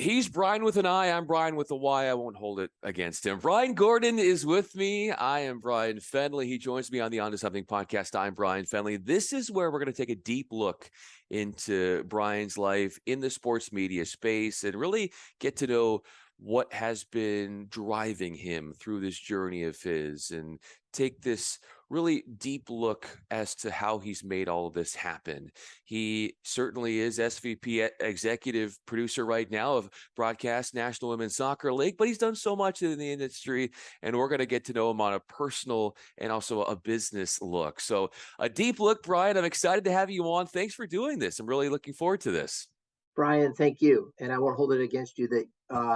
He's Bryan with an I. I'm Bryan with a Y. I won't hold it against him. Bryan Gordon is with me. I am Bryan Fenley. He joins me on the On to Something podcast. I'm Bryan Fenley. This is where we're going to take a deep look into Bryan's life in the sports media space and really get to know what has been driving him through this journey of his and take this really deep look as to how he's made all of this happen. He certainly is SVP executive producer right now of Broadcast National Women's Soccer League, but he's done so much in the industry, and we're going to get to know him on a personal and also a business look. So a deep look, Bryan. I'm excited to have you on. Thanks for doing this. I'm really looking forward to this. Bryan, thank you. And I won't hold it against you that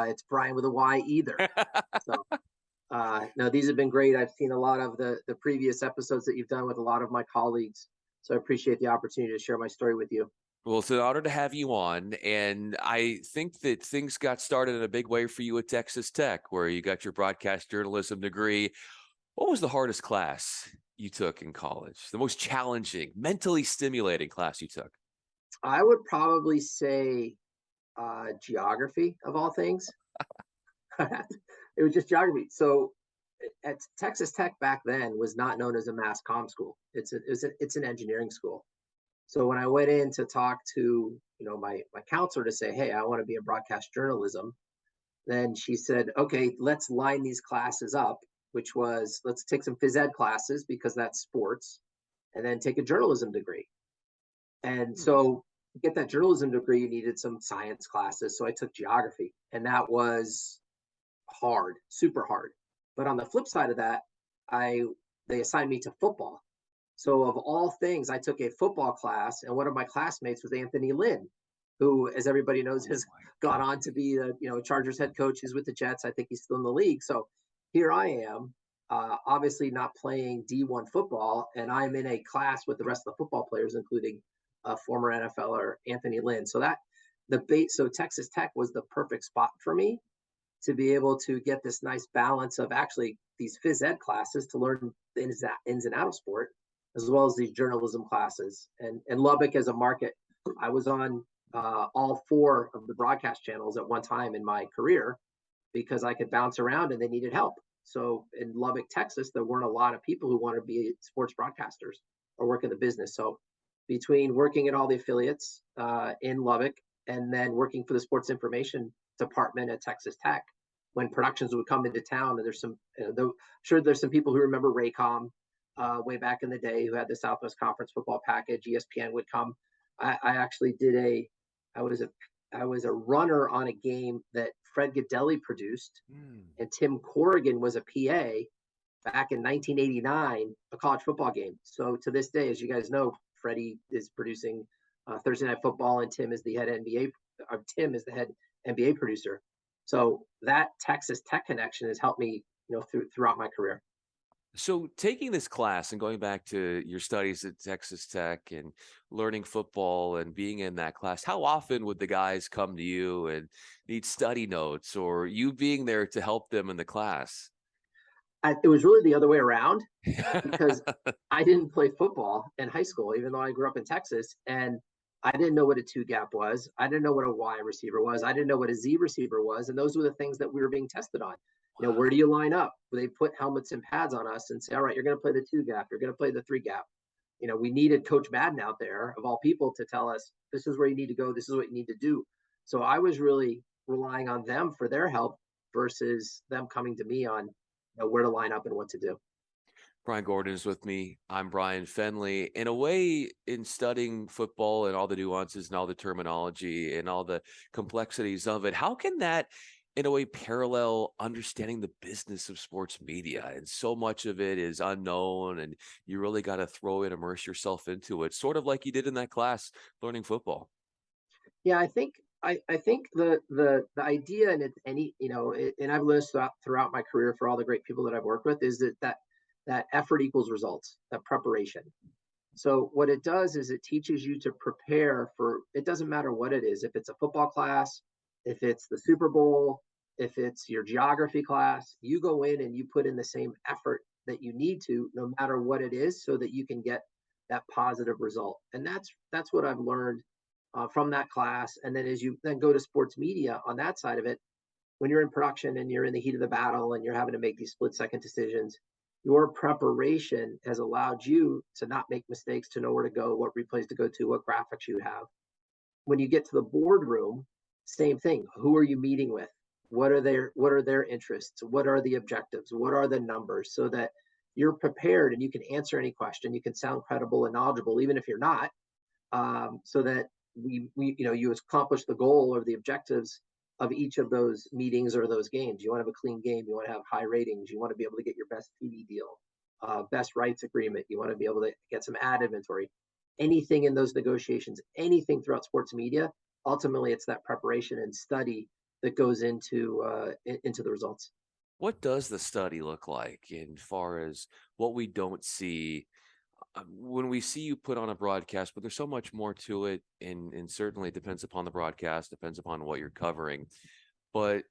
it's Bryan with a Y either. So no, these have been great. I've seen a lot of the previous episodes that you've done with a lot of my colleagues. So I appreciate the opportunity to share my story with you. Well, it's an honor to have you on. And I think that things got started in a big way for you at Texas Tech, where you got your broadcast journalism degree. What was the hardest class you took in college? The most challenging, mentally stimulating class you took? I would probably say geography of all things. It was just geography. So at Texas Tech back then was not known as a mass comm school. It's an engineering school. So when I went in to talk to my counselor to say, hey, I want to be in broadcast journalism, then she said, okay, let's line these classes up, which was let's take some phys ed classes because that's sports, and then take a journalism degree. And so to get that journalism degree, you needed some science classes. So I took geography, and that was hard, super hard. But on the flip side of that, they assigned me to football. So of all things, I took a football class, and one of my classmates was Anthony Lynn, who, as everybody knows, has gone on to be the Chargers head coach. He's with the Jets. I think he's still in the league. So here I am, obviously not playing D1 football, and I'm in a class with the rest of the football players, including former NFLer Anthony Lynn. So so Texas Tech was the perfect spot for me to be able to get this nice balance of actually these phys ed classes to learn the ins and out of sport, as well as these journalism classes. And Lubbock as a market, I was on all four of the broadcast channels at one time in my career because I could bounce around and they needed help. So in Lubbock, Texas, there weren't a lot of people who wanted to be sports broadcasters or work in the business. So between working at all the affiliates in Lubbock and then working for the sports information department at Texas Tech, when productions would come into town, and there's some, sure there's some people who remember Raycom way back in the day who had the Southwest Conference football package. ESPN would come. I actually I was a runner on a game that Fred Godelli produced, and Tim Corrigan was a PA back in 1989, a college football game. So to this day, as you guys know, Freddie is producing Thursday Night Football, and Tim is the head NBA producer. So that Texas Tech connection has helped me, throughout my career. So taking this class and going back to your studies at Texas Tech and learning football and being in that class, how often would the guys come to you and need study notes or you being there to help them in the class? It was really the other way around because I didn't play football in high school, even though I grew up in Texas. And I didn't know what a two gap was. I didn't know what a Y receiver was. I didn't know what a Z receiver was. And those were the things that we were being tested on. Where do you line up? They put helmets and pads on us and say, all right, you're going to play the two gap. You're going to play the three gap. We needed Coach Madden out there, of all people, to tell us, this is where you need to go. This is what you need to do. So I was really relying on them for their help versus them coming to me on where to line up and what to do. Bryan Gordon is with me. I'm Bryan Fenley. In a way, in studying football and all the nuances and all the terminology and all the complexities of it, how can that, in a way, parallel understanding the business of sports media? And so much of it is unknown, and you really got to immerse yourself into it, sort of like you did in that class learning football. Yeah, I think the idea, and and I've learned throughout my career for all the great people that I've worked with, is that effort equals results, that preparation. So what it does is it teaches you to prepare for, it doesn't matter what it is, if it's a football class, if it's the Super Bowl, if it's your geography class, you go in and you put in the same effort that you need to, no matter what it is, so that you can get that positive result. And that's what I've learned from that class. And then as you then go to sports media on that side of it, when you're in production and you're in the heat of the battle and you're having to make these split-second decisions, your preparation has allowed you to not make mistakes, to know where to go, what replays to go to, what graphics you have. When you get to the boardroom, same thing. Who are you meeting with? What are their interests? What are the objectives? What are the numbers? So that you're prepared and you can answer any question. You can sound credible and knowledgeable, even if you're not, so that you accomplish the goal or the objectives of each of those meetings or those games. You want to have a clean game. You want to have high ratings. You want to be able to get your best TV deal, best rights agreement. You want to be able to get some ad inventory. Anything in those negotiations, anything throughout sports media, ultimately it's that preparation and study that goes into the results. What does the study look like in far as what we don't see when we see you put on a broadcast? But there's so much more to it, and certainly it depends upon the broadcast, depends upon what you're covering. But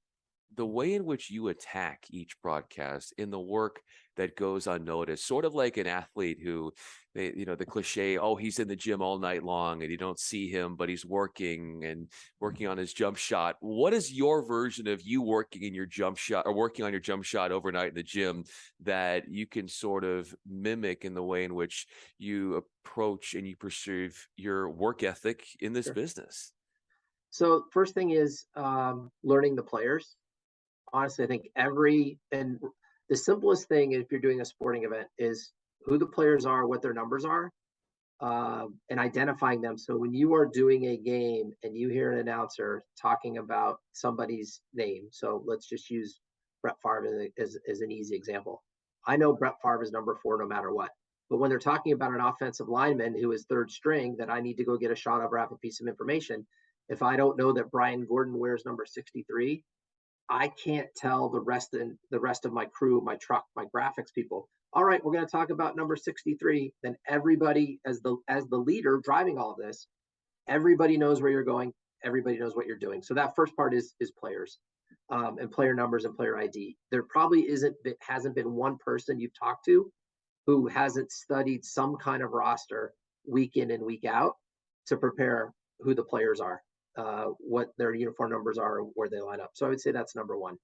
the way in which you attack each broadcast in the work that goes unnoticed, sort of like an athlete who the cliche, oh, he's in the gym all night long and you don't see him, but he's working on his jump shot. What is your version of you working in your jump shot or working on your jump shot overnight in the gym that you can sort of mimic in the way in which you approach and you perceive your work ethic in this Sure. business? So first thing is learning the players. Honestly, I think the simplest thing if you're doing a sporting event is who the players are, what their numbers are, and identifying them. So when you are doing a game and you hear an announcer talking about somebody's name, so let's just use Brett Favre as an easy example. I know Brett Favre is number 4 no matter what. But when they're talking about an offensive lineman who is third string that I need to go get a shot of or have a piece of information, if I don't know that Brian Gordon wears number 63, I can't tell the rest of my crew, my truck, my graphics people. All right, we're going to talk about number 63. Then everybody, as the leader driving all of this, everybody knows where you're going. Everybody knows what you're doing. So that first part is players, and player numbers and player ID. There probably hasn't been one person you've talked to who hasn't studied some kind of roster week in and week out to prepare who the players are, what their uniform numbers are, where they line up. So I would say that's number one.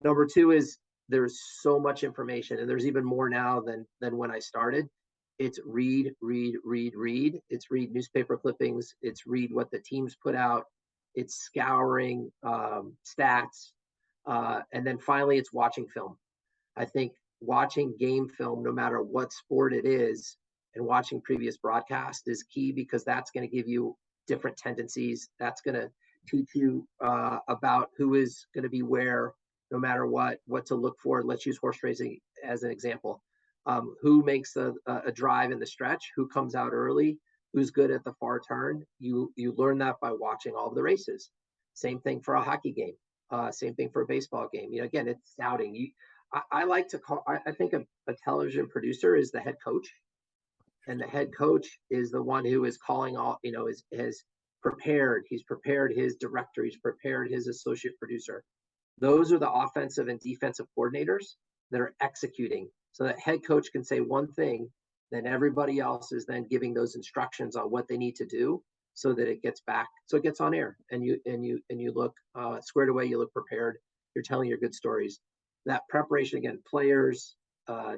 Number two is there's so much information, and there's even more now than when I started. It's read, read, read, read. It's read newspaper clippings. It's read what the teams put out. It's scouring stats, and then finally, it's watching film. I think watching game film, no matter what sport it is, and watching previous broadcasts is key because that's going to give you different tendencies. That's going to teach you about who is going to be where, no matter what to look for. Let's use horse racing as an example. Who makes a drive in the stretch? Who comes out early? Who's good at the far turn? You learn that by watching all of the races. Same thing for a hockey game. Same thing for a baseball game. Again, it's scouting. I like to call. I think a television producer is the head coach, and the head coach is the one who is calling all. Is prepared. He's prepared his director. He's prepared his associate producer. Those are the offensive and defensive coordinators that are executing. So that head coach can say one thing, then everybody else is then giving those instructions on what they need to do so that it gets back, so it gets on air, and you look squared away. You look prepared. You're telling your good stories. That preparation, again, players,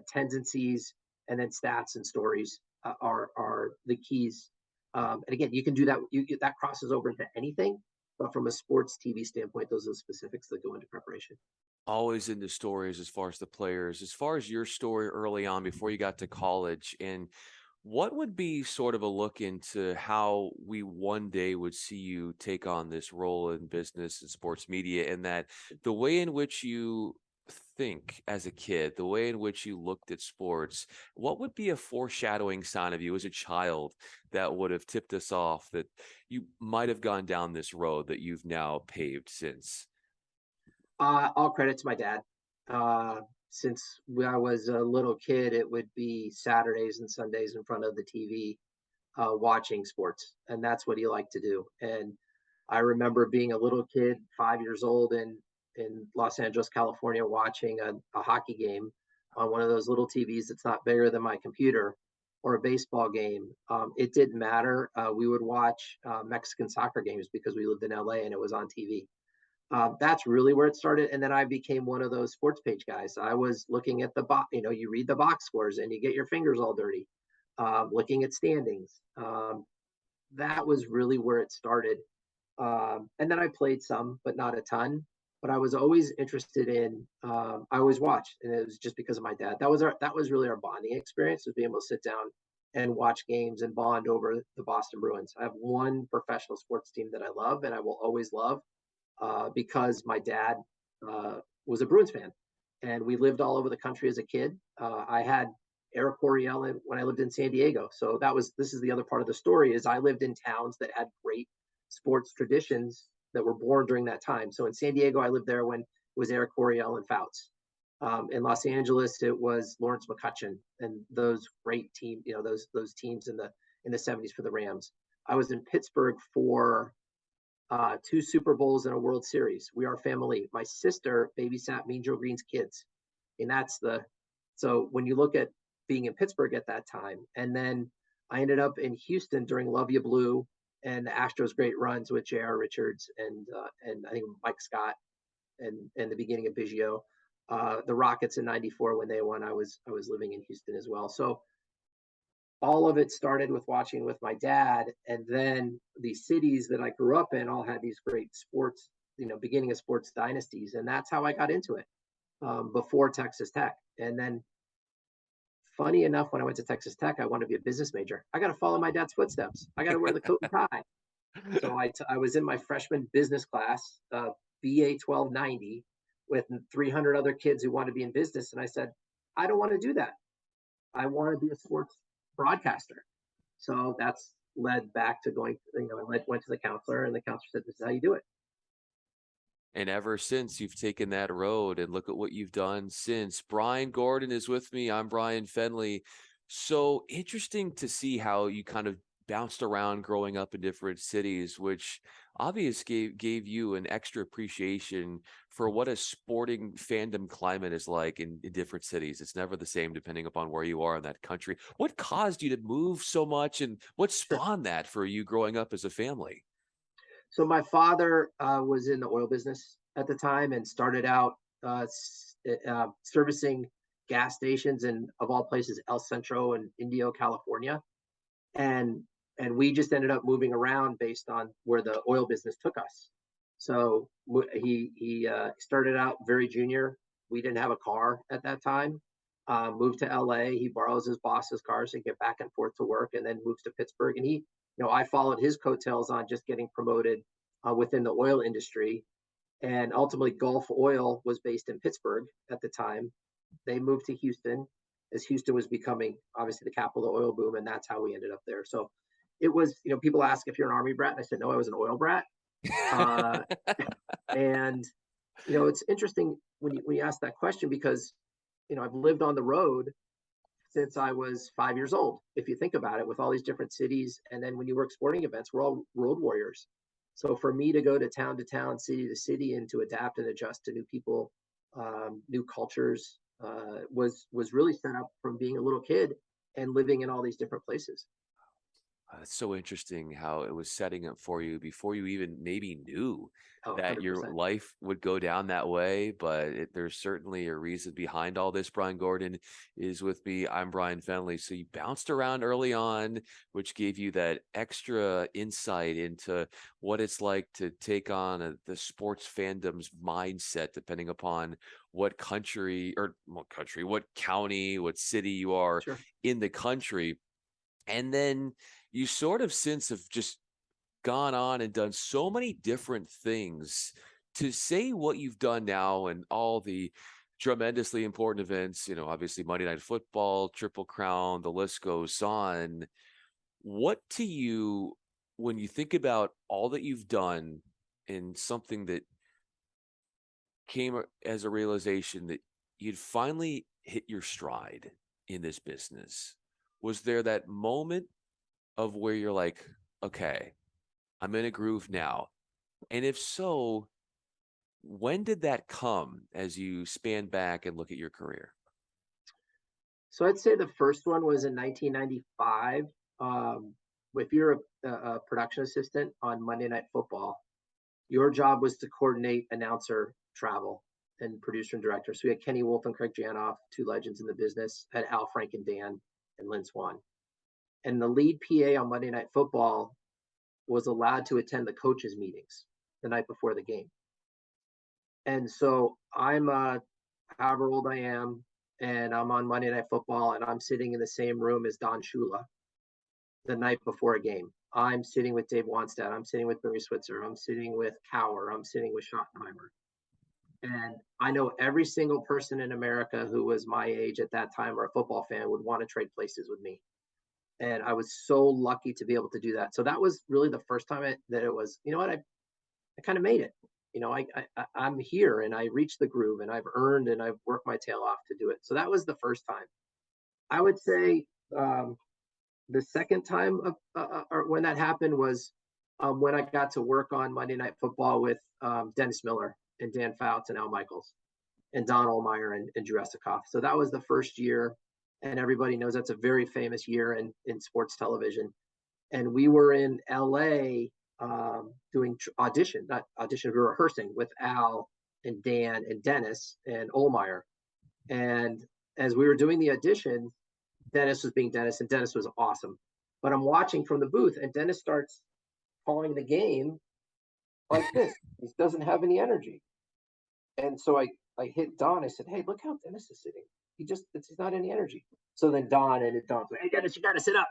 tendencies, and then stats and stories are the keys. And again, you can do that. That crosses over into anything. But from a sports TV standpoint, those are the specifics that go into preparation. Always into stories as far as the players, as far as your story early on before you got to college. And what would be sort of a look into how we one day would see you take on this role in business and sports media, and that the way in which you think as a kid, the way in which you looked at sports, what would be a foreshadowing sign of you as a child that would have tipped us off that you might have gone down this road that you've now paved since? All credit to my dad. Since I was a little kid, it would be Saturdays and Sundays in front of the TV, watching sports, and that's what he liked to do. And I remember being a little kid, 5 years old, in Los Angeles, California, watching a hockey game on one of those little TVs that's not bigger than my computer. or a baseball game. It didn't matter. We would watch Mexican soccer games because we lived in LA and it was on TV. That's really where it started. And then I became one of those sports page guys. I was looking at the box, you read the box scores and you get your fingers all dirty, looking at standings. That was really where it started. And then I played some, but not a ton. But I was always interested in. I always watched, and it was just because of my dad. That was really our bonding experience, was being able to sit down and watch games and bond over the Boston Bruins. I have one professional sports team that I love, and I will always love, because my dad was a Bruins fan, and we lived all over the country as a kid. I had Eric Coryell when I lived in San Diego, so this is the other part of the story, is I lived in towns that had great sports traditions that were born during that time. So in San Diego, I lived there when it was Eric Coryell and Fouts. In Los Angeles, it was Lawrence McCutcheon and those great team, those teams in the 70s for the Rams. I was in Pittsburgh for two Super Bowls and a World Series. We are family. My sister babysat Mean Joe Green's kids, and so when you look at being in Pittsburgh at that time, and then I ended up in Houston during Love You Blue and the Astros' great runs with J.R. Richards and I think Mike Scott and the beginning of Biggio. The Rockets in '94 when they won, I was living in Houston as well. So all of it started with watching with my dad, and then the cities that I grew up in all had these great sports, beginning of sports dynasties, and that's how I got into it, before Texas Tech. And then, funny enough, when I went to Texas Tech, I wanted to be a business major. I got to follow my dad's footsteps. I got to wear the coat and tie. So I was in my freshman business class, BA 1290, with 300 other kids who wanted to be in business, and I said, I don't want to do that. I want to be a sports broadcaster. So that's led back to going, I went to the counselor, and the counselor said, this is how you do it. And ever since, you've taken that road, and look at what you've done since. Bryan Gordon is with me. I'm Bryan Fenley. So interesting to see how you kind of bounced around growing up in different cities, which obviously gave you an extra appreciation for what a sporting fandom climate is like in different cities. It's never the same depending upon where you are in that country. What caused you to move so much, and what Sure. spawned that for you growing up as a family? So my father was in the oil business at the time and started out servicing gas stations in, of all places, El Centro and Indio, California. And we just ended up moving around based on where the oil business took us. So he started out very junior. We didn't have a car at that time. Moved to LA. He borrows his boss's car to get back and forth to work, and then moves to Pittsburgh. And I followed his coattails on just getting promoted within the oil industry. And ultimately, Gulf Oil was based in Pittsburgh at the time. They moved to Houston as Houston was becoming obviously the capital of the oil boom, and that's how we ended up there. So it was, people ask if you're an Army brat, and I said no, I was an oil brat. Uh, and it's interesting when you ask that question, because I've lived on the road since I was 5 years old. If you think about it, with all these different cities, and then when you work sporting events, we're all road warriors. So for me to go to town, city to city, and to adapt and adjust to new people, new cultures, was really set up from being a little kid and living in all these different places. It's so interesting how it was setting up for you before you even maybe knew Oh, that your 100%. life would go down that way. But there's certainly a reason behind all this. Bryan Gordon is with me. I'm Bryan Fenley. So you bounced around early on, which gave you that extra insight into what it's like to take on the sports fandom's mindset, depending upon what country, what county, what city you are Sure. in the country. And then you sort of since have just gone on and done so many different things to say what you've done now and all the tremendously important events, obviously Monday Night Football, Triple Crown, the list goes on. What to you, when you think about all that you've done and something that came as a realization that you'd finally hit your stride in this business, was there that moment of where you're like, okay, I'm in a groove now? And if so, when did that come as you span back and look at your career? So I'd say the first one was in 1995. If you're a production assistant on Monday Night Football, your job was to coordinate announcer travel and producer and director. So we had Kenny Wolf and Craig Janoff, two legends in the business, had Al Frank and Dan and Lynn Swan. And the lead PA on Monday Night Football was allowed to attend the coaches' meetings the night before the game. And so I'm however old I am, and I'm on Monday Night Football, and I'm sitting in the same room as Don Shula the night before a game. I'm sitting with Dave Wanstead. I'm sitting with Barry Switzer. I'm sitting with Cower. I'm sitting with Schottenheimer. And I know every single person in America who was my age at that time or a football fan would want to trade places with me. And I was so lucky to be able to do that. So that was really the first time that it was, you know what, I kind of made it. I'm here and I reached the groove and I've earned and I've worked my tail off to do it. So that was the first time. I would say the second time or when that happened was when I got to work on Monday Night Football with Dennis Miller and Dan Fouts and Al Michaels and Don Ohlmeyer and Drew Esikoff. So that was the first year, and everybody knows that's a very famous year in sports television. And we were in LA doing not audition, we were rehearsing with Al and Dan and Dennis and Ohlmeyer. And as we were doing the audition, Dennis was being Dennis, and Dennis was awesome. But I'm watching from the booth, and Dennis starts calling the game like this. He doesn't have any energy. And so I hit Don. I said, "Hey, look how Dennis is sitting. He's not any energy." So then Don's like, "Hey, Dennis, you got to sit up."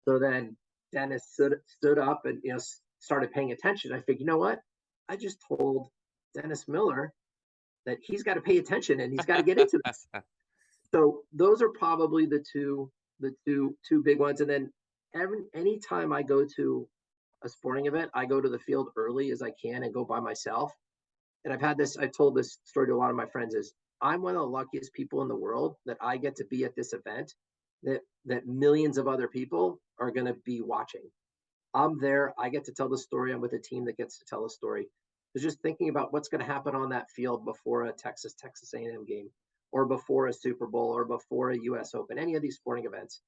So then Dennis stood up and started paying attention. I figured, you know what? I just told Dennis Miller that he's got to pay attention and he's got to get into this. So those are probably the two big ones. And then anytime I go to a sporting event, I go to the field early as I can and go by myself. And I've told this story to a lot of my friends, is I'm one of the luckiest people in the world that I get to be at this event that millions of other people are going to be watching. I'm there. I get to tell the story. I'm with a team that gets to tell the story. So just thinking about what's going to happen on that field before a Texas A&M game, or before a Super Bowl, or before a U.S. Open, any of these sporting events,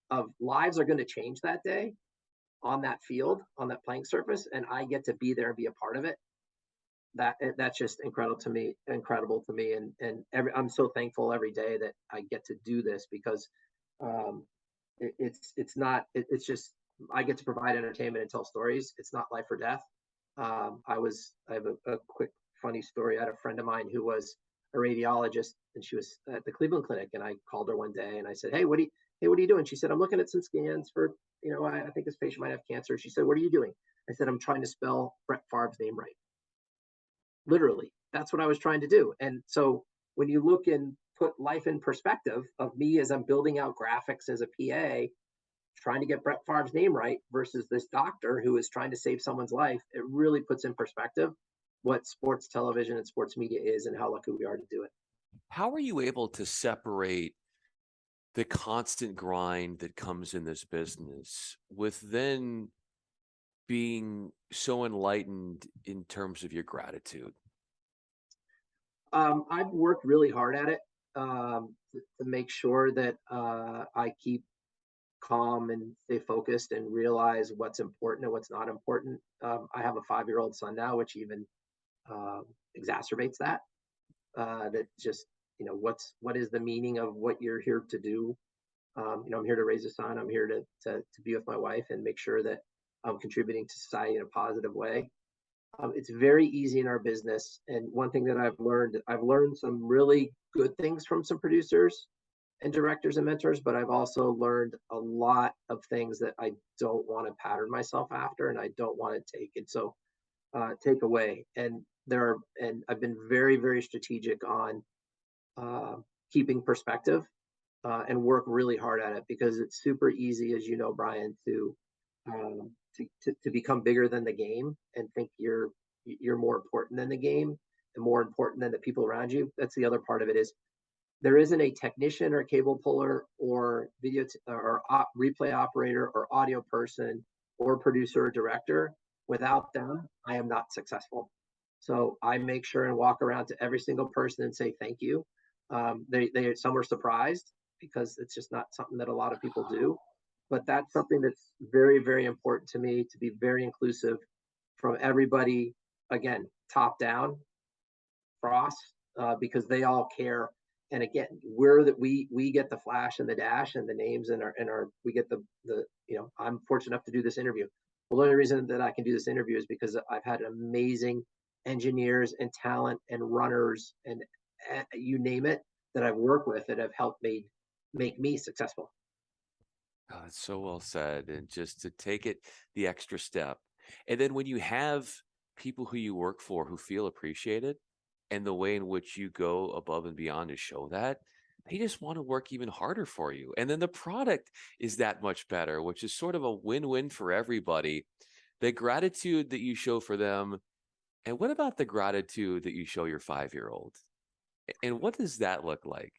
of lives are going to change that day on that field, on that playing surface, and I get to be there and be a part of it. That's just incredible to me, and I'm so thankful every day that I get to do this, because it's just, I get to provide entertainment and tell stories. It's not life or death. I have a quick funny story. I had a friend of mine who was a radiologist, and she was at the Cleveland Clinic, and I called her one day and I said, "Hey, what are you doing?" She said, "I'm looking at some scans for, I think this patient might have cancer." She said, "What are you doing?" I said, "I'm trying to spell Brett Favre's name right." Literally, that's what I was trying to do. And so when you look and put life in perspective of me as I'm building out graphics as a PA, trying to get Brett Favre's name right versus this doctor who is trying to save someone's life, it really puts in perspective what sports television and sports media is and how lucky we are to do it. How are you able to separate the constant grind that comes in this business with then being so enlightened in terms of your gratitude? I've worked really hard at it to make sure that I keep calm and stay focused and realize what's important and what's not important. I have a 5-year-old son now, which even exacerbates that. That just, what is the meaning of what you're here to do? I'm here to raise a son. I'm here to be with my wife and make sure that I'm contributing to society in a positive way. It's very easy in our business. And one thing that I've learned some really good things from some producers and directors and mentors, but I've also learned a lot of things that I don't want to pattern myself after, and I don't want to take away. And I've been very, very strategic on keeping perspective and work really hard at it, because it's super easy, as you know, Bryan, to become bigger than the game and think you're more important than the game and more important than the people around you. That's the other part of it, is there isn't a technician or a cable puller or replay operator or audio person or producer or director. Without them, I am not successful. So I make sure and walk around to every single person and say thank you. Some were surprised, because it's just not something that a lot of people do. But that's something that's very, very important to me, to be very inclusive from everybody, again, top down, cross, because they all care. And again, we get the flash and the dash and the names and our we get the I'm fortunate enough to do this interview. Well, the only reason that I can do this interview is because I've had amazing engineers and talent and runners and you name it that I've worked with that have helped make me successful. Oh, it's so well said. And just to take it the extra step. And then when you have people who you work for who feel appreciated and the way in which you go above and beyond to show that, they just want to work even harder for you. And then the product is that much better, which is sort of a win-win for everybody. The gratitude that you show for them. And what about the gratitude that you show your 5-year-old? And what does that look like?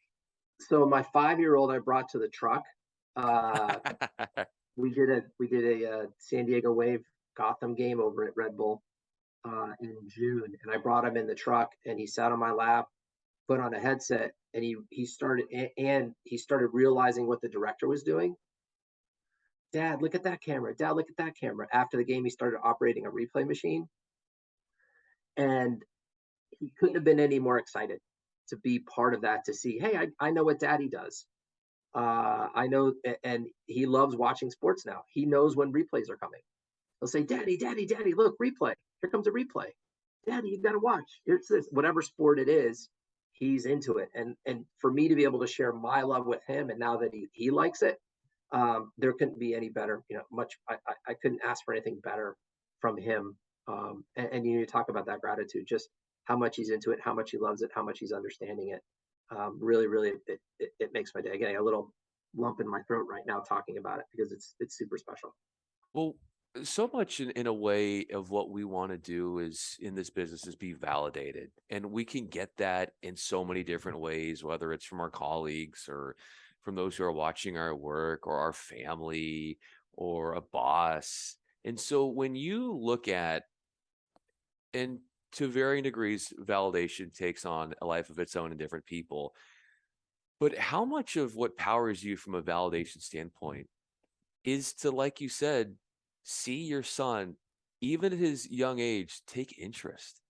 So my 5-year-old I brought to the truck. Uh, we did a San Diego Wave Gotham game over at Red Bull in June, and I brought him in the truck, and he sat on my lap, put on a headset, and he started realizing what the director was doing. Dad, look at that camera. Dad, look at that camera. After the game, he started operating a replay machine, and he couldn't have been any more excited to be part of that. To see, hey, I know what Daddy does. I know, and he loves watching sports now. He knows when replays are coming. He'll say, "Daddy, Daddy, Daddy, look, replay! Here comes a replay. Daddy, you got to watch. It's this, whatever sport it is, he's into it." And for me to be able to share my love with him, and now that he likes it, there couldn't be any better. I couldn't ask for anything better from him. And you talk about that gratitude, just how much he's into it, how much he loves it, how much he's understanding it. Really, really, it makes my day. Getting a little lump in my throat right now talking about it because it's super special. Well, so much in a way of what we want to do is in this business is be validated. And we can get that in so many different ways, whether it's from our colleagues or from those who are watching our work or our family or a boss. And so when you look at, and to varying degrees, validation takes on a life of its own in different people. But how much of what powers you from a validation standpoint is to, like you said, see your son, even at his young age, take interest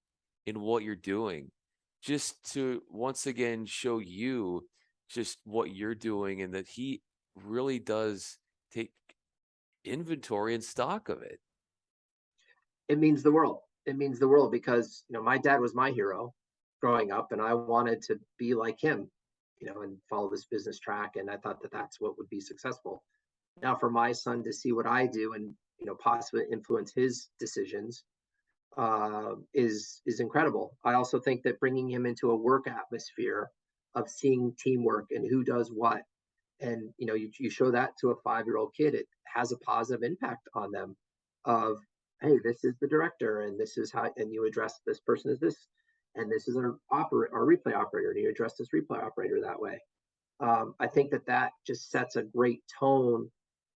in what you're doing, just to once again show you just what you're doing and that he really does take inventory and stock of it. It means the world. It means the world because my dad was my hero growing up, and I wanted to be like him, and follow this business track. And I thought that that's what would be successful. Now, for my son to see what I do and possibly influence his decisions is incredible. I also think that bringing him into a work atmosphere of seeing teamwork and who does what, and you show that to a 5-year-old kid, it has a positive impact on them. Of hey, this is the director, and this is how, and you address this person as this, and this is our replay operator, and you address this replay operator that way. I think that just sets a great tone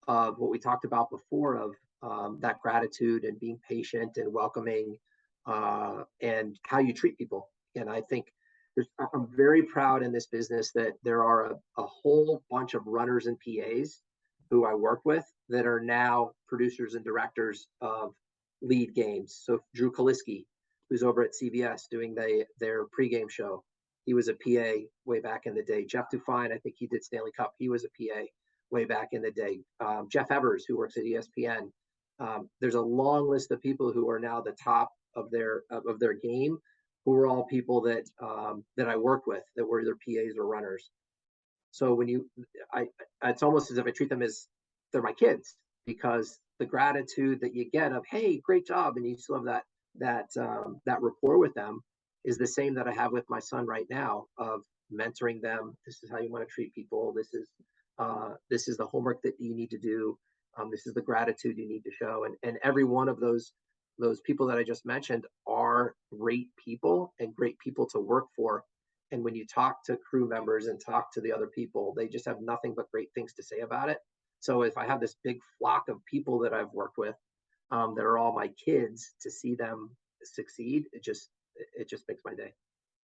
of what we talked about before of that gratitude and being patient and welcoming and how you treat people. And I think I'm very proud in this business that there are a whole bunch of runners and PAs who I work with that are now producers and directors of lead games. So Drew Kaliski, who's over at CBS doing their pregame show, he was a PA way back in the day. Jeff Dufine, I think he did Stanley Cup. He was a PA way back in the day. Jeff Evers, who works at ESPN. There's a long list of people who are now the top of their game, who are all people that I work with that were either PAs or runners. So it's almost as if I treat them as they're my kids, because the gratitude that you get of, hey, great job, and you still have that rapport with them is the same that I have with my son right now of mentoring them. This is how you want to treat people. This is the homework that you need to do. This is the gratitude you need to show. And every one of those people that I just mentioned are great people and great people to work for. And when you talk to crew members and talk to the other people, they just have nothing but great things to say about it. So if I have this big flock of people that I've worked with that are all my kids, to see them succeed, it just makes my day.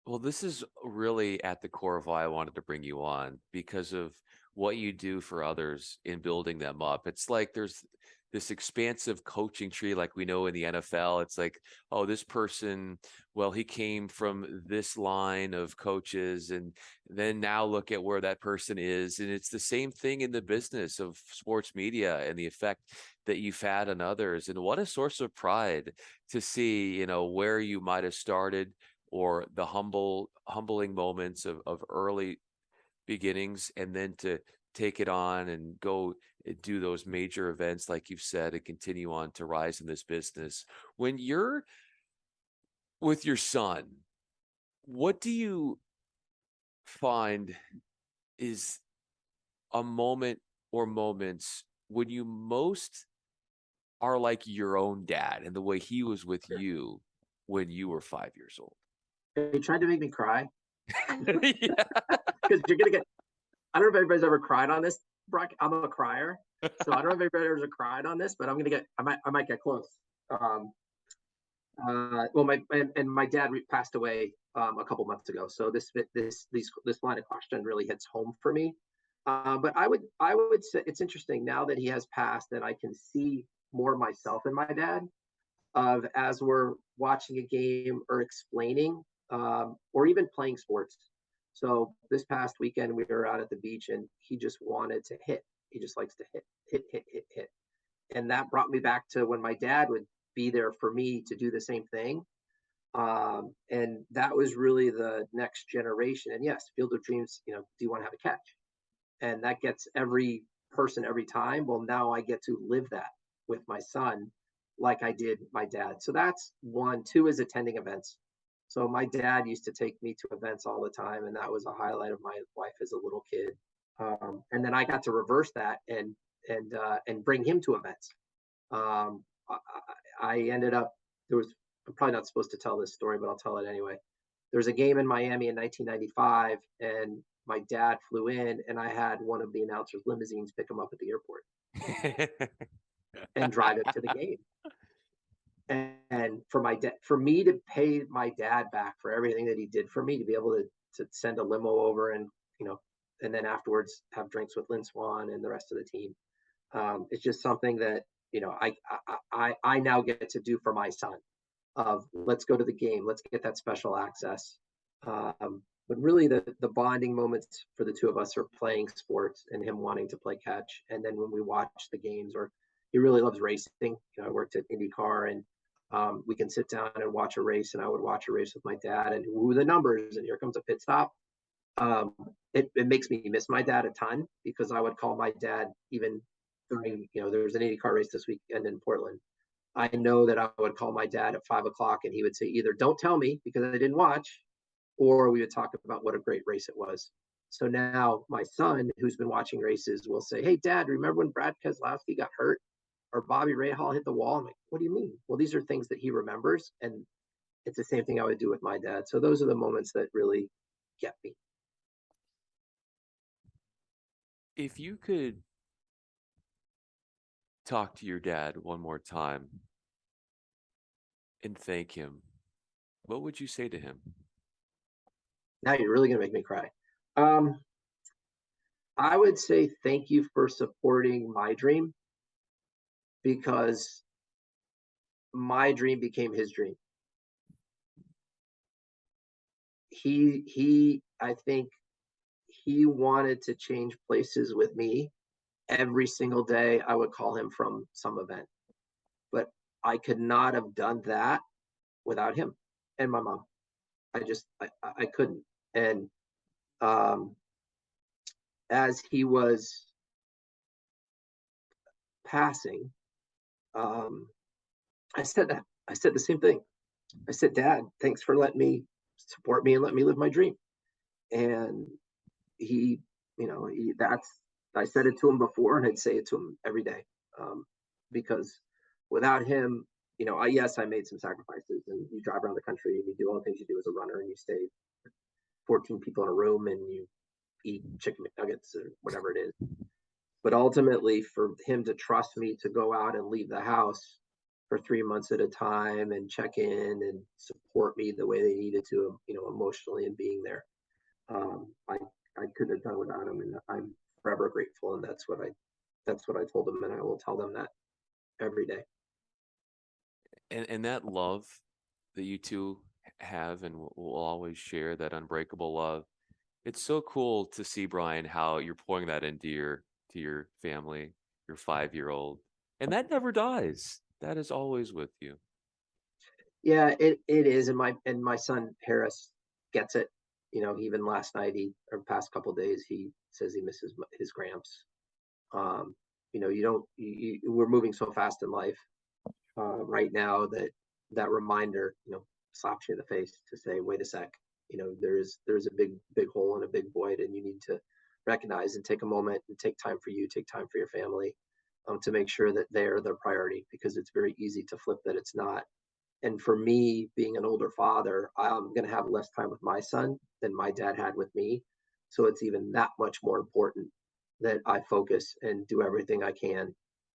Well, this is really at the core of why I wanted to bring you on because of what you do for others in building them up. It's like there's this expansive coaching tree, like we know in the NFL. It's like, oh, this person, well, he came from this line of coaches, and then now look at where that person is. And it's the same thing in the business of sports media and the effect that you've had on others. And what a source of pride to see, where you might have started or the humbling moments of early beginnings, and then to take it on and go do those major events like you've said and continue on to rise in this business. When you're with your son, what do you find is a moment or moments when you most are like your own dad and the way he was with Sure. you when you were 5 years old? He tried to make me cry Yeah. because you're gonna get. I don't know if everybody's ever cried on this, Brock. I'm a crier, so I don't know if everybody ever cried on this, but I'm gonna get. I might get close. Um, well, my dad passed away a couple months ago, so this line of question really hits home for me. But I would say it's interesting now that he has passed, that I can see more myself in my dad. Of as we're watching a game or explaining, or even playing sports. So this past weekend we were out at the beach and he just wanted to hit. He just likes to hit. And that brought me back to when my dad would be there for me to do the same thing. And that was really the next generation. And yes, Field of Dreams, do you want to have a catch? And that gets every person every time. Well, now I get to live that with my son like I did my dad. So that's one. Two is attending events. So my dad used to take me to events all the time, and that was a highlight of my life as a little kid. And then I got to reverse that and bring him to events. Um, I ended up there was I'm probably not supposed to tell this story, but I'll tell it anyway. There was a game in Miami in 1995, and my dad flew in, and I had one of the announcers' limousines pick him up at the airport and drive him to the game. And for me to pay my dad back for everything that he did for me, to be able to send a limo over and and then afterwards have drinks with Lynn Swan and the rest of the team. It's just something that I now get to do for my son. Of let's go to the game, let's get that special access. But really, the bonding moments for the two of us are playing sports and him wanting to play catch, and then when we watch the games, or he really loves racing. I worked at IndyCar, and we can sit down and watch a race, and I would watch a race with my dad, and who are the numbers, and here comes a pit stop. Um, it makes me miss my dad a ton, because I would call my dad even during, there's an IndyCar race this weekend in Portland. I know that I would call my dad at 5 o'clock, and he would say either don't tell me because I didn't watch, or we would talk about what a great race it was. So now my son, who's been watching races, will say, "Hey, Dad, remember when Brad Keselowski got hurt, or Bobby Rahal hit the wall?" I'm like, "What do you mean?" Well, these are things that he remembers, and it's the same thing I would do with my dad. So those are the moments that really get me. If you could talk to your dad one more time and thank him, what would you say to him? Now you're really gonna make me cry. Um, I would say thank you for supporting my dream, because my dream became his dream. I think he wanted to change places with me. Every single day I would call him from some event, but I could not have done that without him and my mom. I couldn't. And um, as he was passing, um, I said that. I said the same thing. I said, "Dad, thanks for letting me support me and let me live my dream." And he, that's, I said it to him before, and I'd say it to him every day. Um, because without him, yes, I made some sacrifices, and you drive around the country and you do all the things you do as a runner, and you stay 14 people in a room and you eat chicken McNuggets or whatever it is. But ultimately, for him to trust me to go out and leave the house, for 3 months at a time and check in and support me the way they needed to, emotionally and being there. I couldn't have done without them, and I'm forever grateful. And that's what I told them, and I will tell them that every day. And that love that you two have and will always share, that unbreakable love. It's so cool to see, Bryan, how you're pouring that into your family, your 5-year-old. And that never dies. That is always with you. Yeah, it is, and my son Harris gets it. Even last night, or past couple days, he says he misses his gramps. You don't. We're moving so fast in life right now that reminder, slaps you in the face to say, wait a sec. There's a big hole and a big void, and you need to recognize and take a moment and take time for you, take time for your family, to make sure that they're the priority, because it's very easy to flip that it's not. And for me, being an older father, I'm going to have less time with my son than my dad had with me. So it's even that much more important that I focus and do everything I can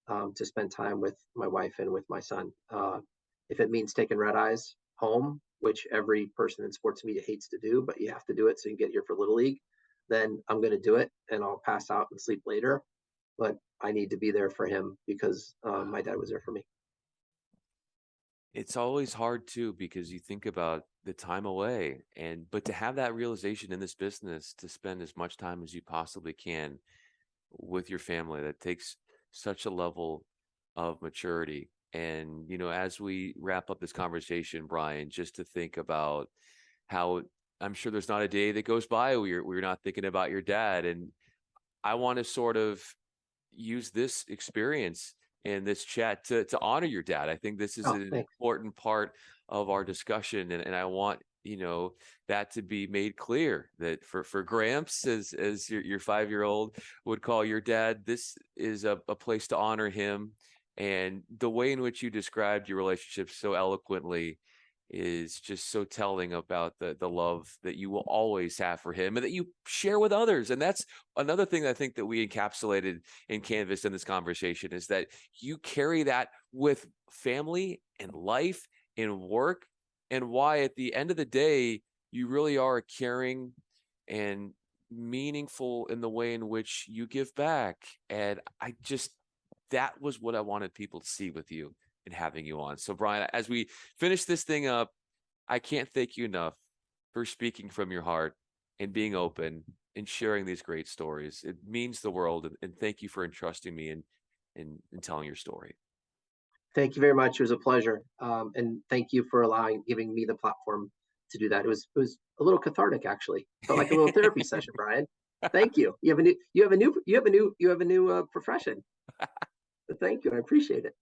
to spend time with my wife and with my son. If it means taking red eyes home, which every person in sports media hates to do, but you have to do it so you can get here for Little League, then I'm going to do it, and I'll pass out and sleep later. But I need to be there for him because my dad was there for me. It's always hard too, because you think about the time away, but to have that realization in this business, to spend as much time as you possibly can with your family, that takes such a level of maturity. And as we wrap up this conversation, Bryan, just to think about how I'm sure there's not a day that goes by where you're not thinking about your dad. And I want to sort of use this experience in this chat to honor your dad. I think this is Oh, an thanks. important part of our discussion, and I want that to be made clear, that for Gramps, as your 5-year-old would call your dad, this is a place to honor him. And the way in which you described your relationship so eloquently is just so telling about the love that you will always have for him and that you share with others. And that's another thing I think that we encapsulated and canvassed in this conversation, is that you carry that with family and life and work, and why at the end of the day, you really are caring and meaningful in the way in which you give back. And that was what I wanted people to see with you and having you on. So, Bryan, as we finish this thing up, I can't thank you enough for speaking from your heart and being open and sharing these great stories. It means the world. And thank you for entrusting me and telling your story. Thank you very much. It was a pleasure, and thank you for giving me the platform to do that. It was a little cathartic, actually. Felt like a little therapy session, Bryan. Thank you. You have a new profession. Thank you. I appreciate it.